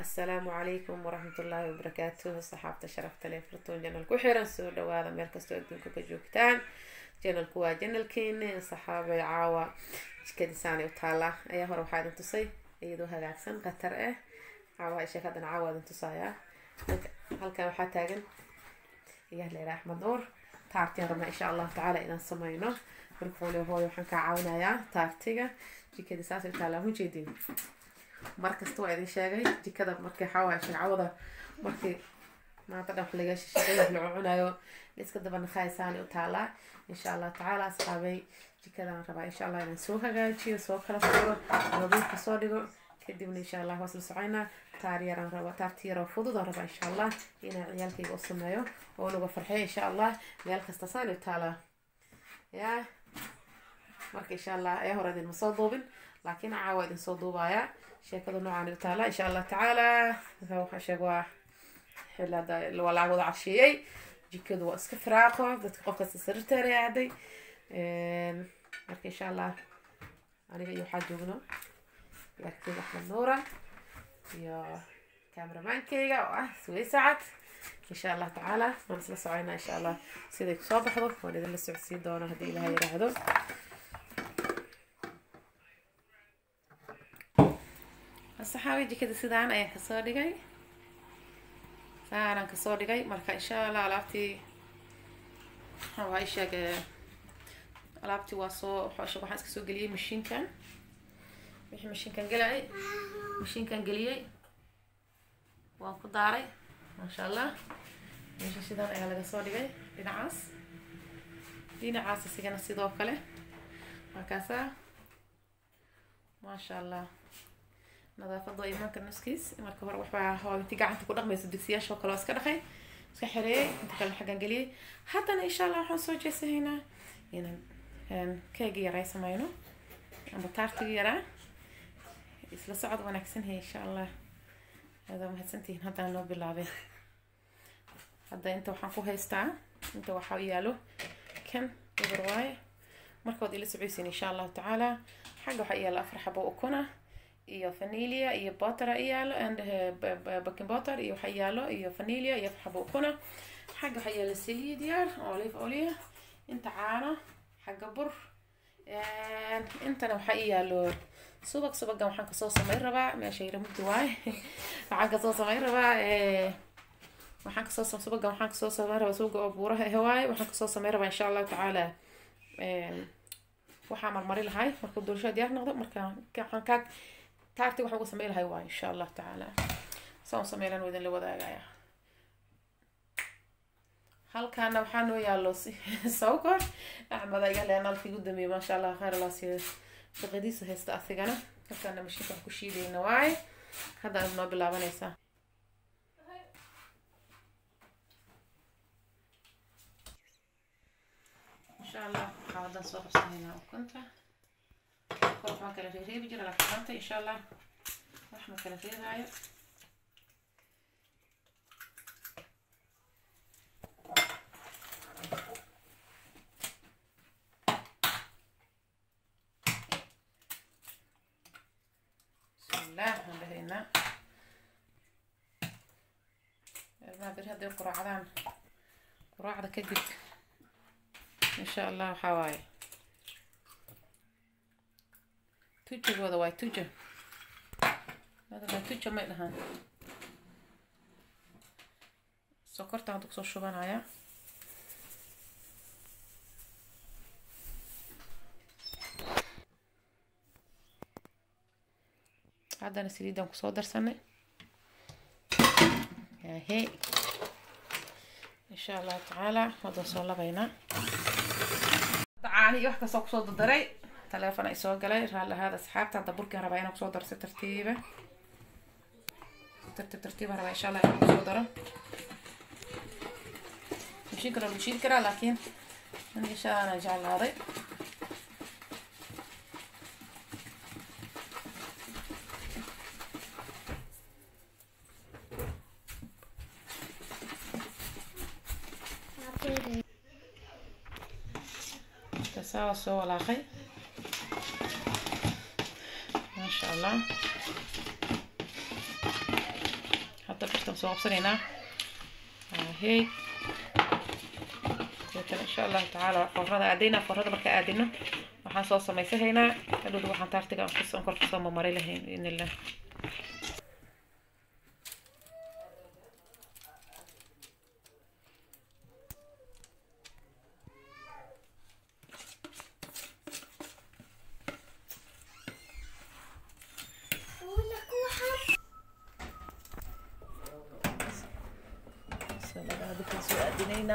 السلام عليكم ورحمة الله وبركاته. صحابة شرفت لي فرتون جنال كحيران سو دواada meel kastoo adduunka ka joogtaan. janalku waa janalkeeni saxaabay caawa jikadisaani u taala ayaa hore waxaa idin tusay iyadoo hagaagsan qatar ah. caawa sheekadan caawa idin tusayaa. halkan waxaa taagan iyaa leeyahay Axmed Nuur taartiin rabna insha Allah taala inaan sameeyno. markuu hooyo waxaan ka caawinayaa taartiga jikadisaasi u taala mujeedin. markasta waa idin sheegay jikada markii xawaashin cawada markii maanta dhan laga shaqeeyo la cunayo iska daban khaysan u taala insha Allah taala asxaabay jikadan rabaa insha Allah inaan soo hagaajiyo soo kala furo nadiif soo dhigo kadibna insha Allah wasl socayna taariyaran rabaa taartiyaro fudud rabaa insha Allah inaan ciyaalkayga u sameeyo oo lagu farxiyo insha Allah meel kasta saan u taala ya marka insha Allah ay hore idin soo duubin laakiin caawa idin soo duubaya sheekadu noocaan u taala insha Allah taala waxa sheegwa xilada wala wada cashiyay jikadu waa iska firaaqo dadka qofka sirteera yaaday marka insha Allah aniga iyo waxa joogno yarkii Axmed Nuur iyo kaameramankeega oo ah Suwaysacad insha Allah taala waan isla socoynaa insha Allah sidii ku soo baxdo waan idin la socodsiin doonaa hadii Ilaahay yiraahdo. الصحابي جكده سيدان أيه كسر دقي فأنا كسر دقي مركا إن شاء الله لعبتي هو هاي شيء لعبتي وصو حوش واحد كسر قليل مشين كان مشين كان قلعي مشين كان قليل وقداري ما شاء الله مش سيدان أيه على كسر دقي دينعاس سيجنا سيدوك له وكاسا ما شاء الله نظافة إيمانك النسكيس إيمانك هو وحبا هو بتيجي عن تكون رقم يصدقسياش وخلاص كده خي سحري أنت كل حاجة قليل حتى إن شاء الله حنسوي جسه هنا يعني كيجي رئيس ماينو أنا بتعرف يرى إسلا صعد ونكسن هي إن شاء الله هذا ما هتسنتين هذا نوب باللعبة هذا أنت وحنكو هيستع أنت وحوياله كم برواي مركود إلى 7 سنين إن شاء الله تعالى حاجة حقيقة أفرح بوكنا iyo vanilya iyo butter iyalo and baking butter iyo xayalo iyo vanilya iyo xabo kuna xaga xayalo saliid yar olive oil inta caano xaga bur intana waxa iyalo subaga waxaan ka soo sameey rabaa meesha yar muddo waay waxaan ka soo sameey rabaa waxaan ka soo subaga waxaan ka soo sameey rabaa suuqa oo buuraha hawaay waxaan ka soo sameey rabaa insha Allah taala waxaan marmari lahay marka doorashada diyaar noqdo marka waxaan ka taarti waxa uu sameeyay lahay waa insha Allah taala soo sameeyaan wadin la wadaagaya halkaan waxaan u yaalo sawkor Axmed ay galeen alfi gudamay ma sha Allah khayr Allah siiyo shaqadiisa haysta asigana halkaan mashiinka ku shiidayna waay hada noo bilaabanaysa insha Allah hada soo qabsanayna kunta كل ما كان فيه بيجي على كلامته إن شاء الله رحمة كان فيه هاي بسم الله هنا ما برهدي قراعدان قراعدة كدك إن شاء الله حواي توجه هذا واي توجه هذا ما توجه ما لهان سكرت عندك صوص شبانايا هذا نسيري دم كسودر سنة يا هي إن شاء الله تعالى هذا صلى بينا تعالي واحدة صوص الدري تلفون اي سو غلاي هذا سحابته هذا بركان ربا inaan kusoo darso tartiiba raba insha Allah inaan kusoo daro مشي كرا لكن ان شاء الله جعل هذا تساوى سو ولا خي ما شاء الله soo qabsanaynaa هي إن شاء الله تعالى فرنا أدينا فرنا مركا أدينا waxaan soo samaysahaynaa hadhow waxaan taartiga aan kor kasoo mamari lahayn in ilaa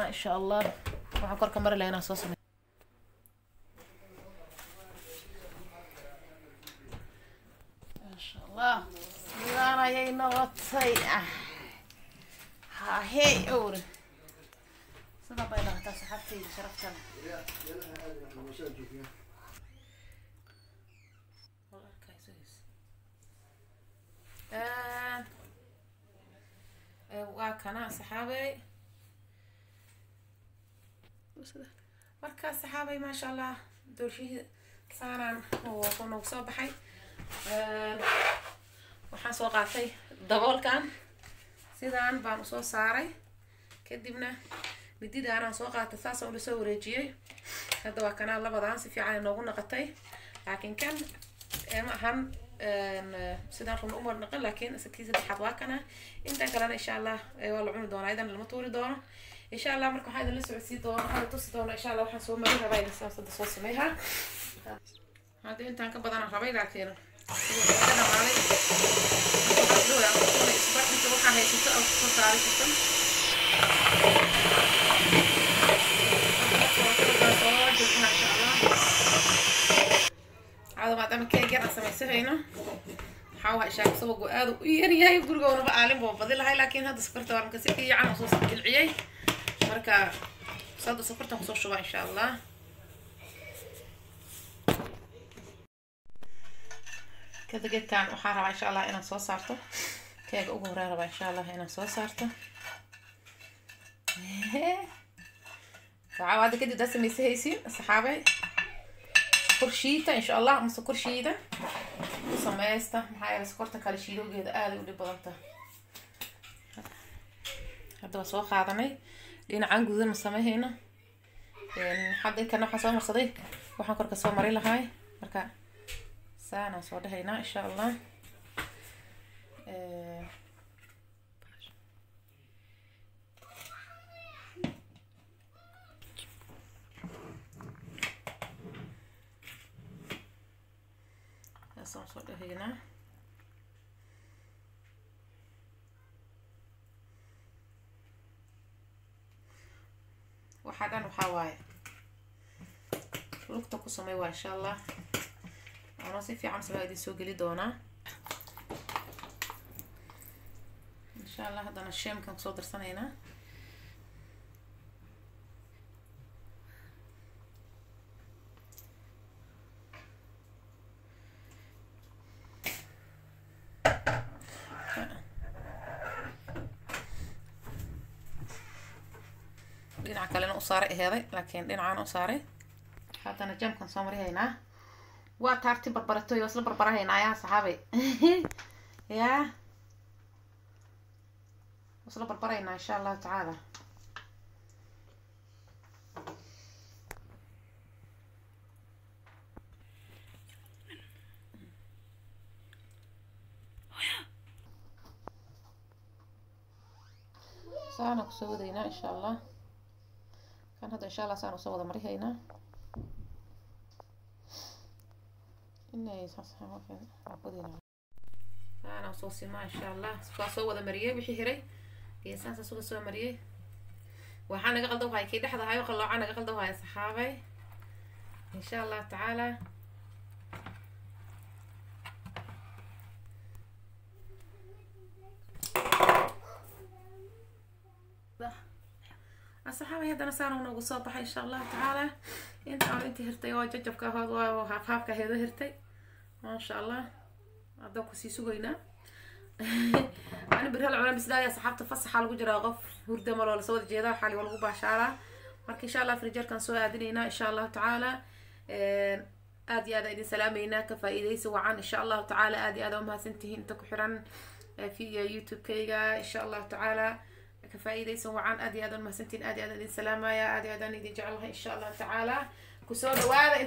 إن شاء الله waxaan kor ka mari lahaynaa soo samay ما شاء الله أنا يا نوتي ها هي أوري سما بينا تصحتي شرفتنا والله كويس وكنا صحابي marka saxaabay ma sha Allah doorshii saaran oo qono soo baxay waxaan soo qaatay daboolkan sidaan baan soo saaray kadibna midida aan soo qaatay saas oo la soo wareejiyay hadda waa kana labadan si fiican inoogu naqatay laakiin kan ma ahan sidaan qofna umar naqan laakiin sakiisa dhaxad waa kana inta kalena insha Allah waa la cuni doonaa idan lama tuuri doono إن شاء الله مركو هذا اللي سويتي دور هذا تصدون إن شاء الله وحن سوي مريها بايد الساسة صوص ميها هذا أنت أنك بدنا ربي لكن أنا مالي أقول لك أنا إسبوع أنت وقع هاي ستة أو ستة على ستة إن شاء الله هذا ما دام كي جرى سميسه هنا حاول شايف سوق وقاد ويري هاي يقول قولنا بقى علم بفضل هاي لكن هذا سكرت ورم كسيكي عن صوص العيي marka صاد سكرتها kusoo shuba insha Allah kada geedkan waxaan rabaa insha Allah inaan soo saarto keega ugu horeeya rabaa insha Allah inaan soo saarto فعواد كده ده سميسهيسي صحابي كرشيتا ان شاء الله مس كرشيدا سميستا maxay skorta kala shiidowgeeda aad u dhib badanta hadda soo qaadanay dhinacan gudan sameeyna hadda kana waxa soo marsaday waxaan kor ka soo marin lahaay marka saana soo dhahaynaa insha Allah soo dhahaynaa waxaan waxa waaye lugta ku sameey waa insha Allah ana si fiican sameeyay soo gali doona insha Allah hadana sheemkan soo darsanayna dhinaca kalena u saaray heeday laakiin dhinacaan u saaray hadana jamkan soo marihaynaa waa taarti barbarato iyo isla barbarahaynaa yaa saxaabay yaa isla barbaraynaa insha Allah taala saana ku soo wadayna insha Allah كان هذا إن شاء الله سانو سوى مريها هنا إنه يصحى ما في عبودينا أنا وصوصي ما إن شاء الله سوى مريها بحي هري إنسان سوى مريها وحنا قلدوا هاي كده حدا هاي وخلوا عنا قلدوا هاي صحابي إن شاء الله تعالى الصحابة هذا نسانو نوغو صوبح إن شاء الله تعالى انت هرتي وججبك هاد وحافك هذا هرتي ما شاء الله عدوكو سيسوغينا أنا برهال العلم بس يا صحابة فصح حالو جرا غف هرده مال ولا سود جيدا حالي والغو باشارة marka إن شاء الله فرجال كان سو آدينينا إن شاء الله تعالى آدي آدي سلامينا كفايديس وعن إن شاء الله تعالى آدي آدي وما سنتهي انتو كحران في يوتيوب كيغا إن شاء الله تعالى كفايدة يسوى عن أدي هذا المحسنتين أدي هذا السلامة يا أدي هذا ندي جعلها إن شاء الله تعالى كسور دوادا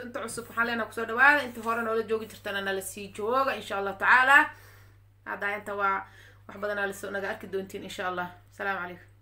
أنت عصف حالنا كسور دوادا أنت هورنا ولا جوج ترتنا لسي جوجا إن شاء الله تعالى هذا أنت وحبضنا لسونا أكيد دونتين إن شاء الله. السلام عليكم.